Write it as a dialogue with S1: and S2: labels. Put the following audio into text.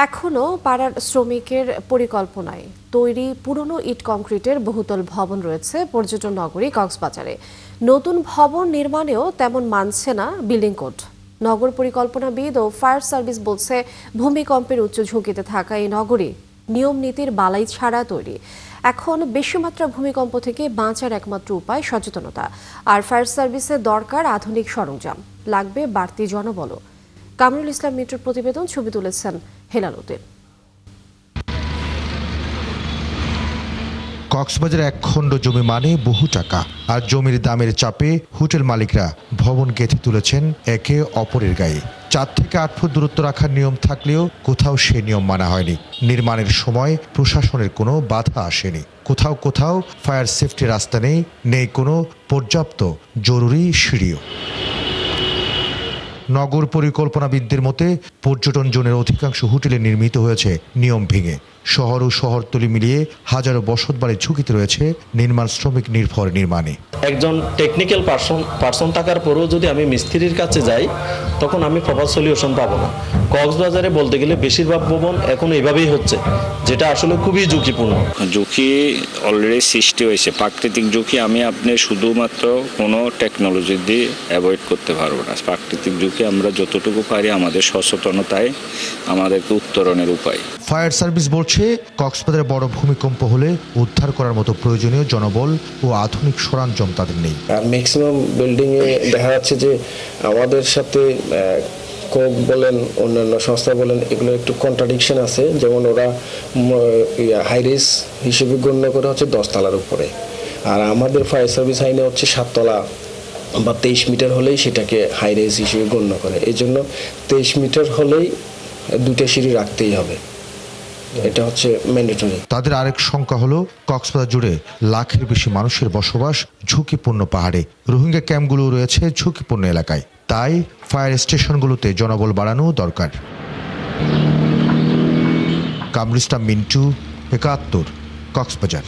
S1: এখনও পাড়ার শ্রমিকের পরিকল্পনায় তৈরি পুরনো ইট কংক্রিটের বহুতল ভবন রয়েছে পর্যটন নগরী কক্সবাজারে। নতুন ভবন নির্মাণেও তেমন মানছে না বিল্ডিং কোড। নগর পরিকল্পনাবিদ ও ফায়ার সার্ভিস বলছে, ভূমিকম্পের উচ্চ ঝুঁকিতে থাকা এই নগরী নিয়ম নীতির বালাই ছাড়া তৈরি। এখন বেশি মাত্রা ভূমিকম্প থেকে বাঁচার একমাত্র উপায় সচেতনতা। আর ফায়ার সার্ভিসের দরকার আধুনিক সরঞ্জাম, লাগবে বাড়তি জনবল। কামরুল ইসলাম মিত্রের প্রতিবেদন, ছবি তুলেছেন হেলাল উদ্দিন।
S2: কক্সবাজারে এক খণ্ড জমি মানে বহু টাকা, আর জমির দামের চাপে হোটেল মালিকরা ভবন গেঁথে তুলেছেন একে অপরের গায়ে। 4 থেকে 8 ফুট দূরত্ব রাখার নিয়ম থাকলেও কোথাও সে নিয়ম মানা হয়নি। নির্মাণের সময় প্রশাসনের কোনো বাধা আসেনি। কোথাও কোথাও ফায়ার সেফটি রাস্তা নেই কোনো পর্যাপ্ত জরুরি সিঁড়িও। নগর পরিকল্পনাবিদদের মতে পর্যটন জোনের অধিকাংশ হোটেলে নির্মিত হয়েছে নিয়ম ভেঙে। শহর ও শহরতলি মিলিয়ে হাজারো বসতবাড়ির ঝুঁকিতে রয়েছে নির্মাণ শ্রমিক নির্ভর নির্মাণে।
S3: একজন টেকনিক্যাল পার্সন থাকার পরেও যদি আমি মিস্ত্রির কাছে যাই, তখন আমি প্রপার সলিউশন পাবো না। কক্সবাজারে বলতে গেলে বেশিরভাগ ভবন এখন এইভাবেই হচ্ছে, যেটা আসলে খুবই ঝুঁকিপূর্ণ।
S4: ঝুঁকি অলরেডি সৃষ্টি হয়েছে, প্রাকৃতিক ঝুঁকি আপনি শুধুমাত্র কোনো টেকনোলজি দিয়ে অ্যাভয়েড করতে পারবো না। প্রাকৃতিক ঝুঁকি আমরা যতটুকু পারি আমাদের সচেতনতায় আমাদেরকে উত্তরণের উপায়।
S2: ফায়ার সার্ভিস বলছে, কক্সবাজারে বড় ভূমিকম্প হলে উদ্ধার করার মতো প্রয়োজনীয় জনবল ও আধুনিক সরঞ্জাম তাদের নেই।
S5: আর ম্যাক্সিমাম বিল্ডিং এ দেখা যাচ্ছে যে আমাদের সাথে কোক বলেন, অন্যান্য সংস্থা বলেন, এগুলো একটু কন্ট্রাডিকশন আছে। যেমন ওরা হাই রিস্ক হিসেবে গণ্য করে হচ্ছে 10 তলার উপরে, আর আমাদের ফায়ার সার্ভিস আইনে হচ্ছে 7 তলা বা 23 মিটার হলেই সেটাকে হাই রিস্ক হিসেবে গণ্য করে। এই জন্য 23 মিটার হলেই 2টা সিঁড়ি রাখতেই হবে, এটা হচ্ছে ম্যান্ডেটরি।
S2: তাদের আরেক শঙ্কা হলো, কক্সবাজার জুড়ে লাখের বেশি মানুষের বসবাস ঝুঁকিপূর্ণ পাহাড়ে। রোহিঙ্গা ক্যাম্পগুলো রয়েছে ঝুঁকিপূর্ণ এলাকায়, তাই ফায়ার স্টেশনগুলোতে জনবল বাড়ানো দরকার। কামরুল ইসলাম মিন্টু, 71, কক্সবাজার।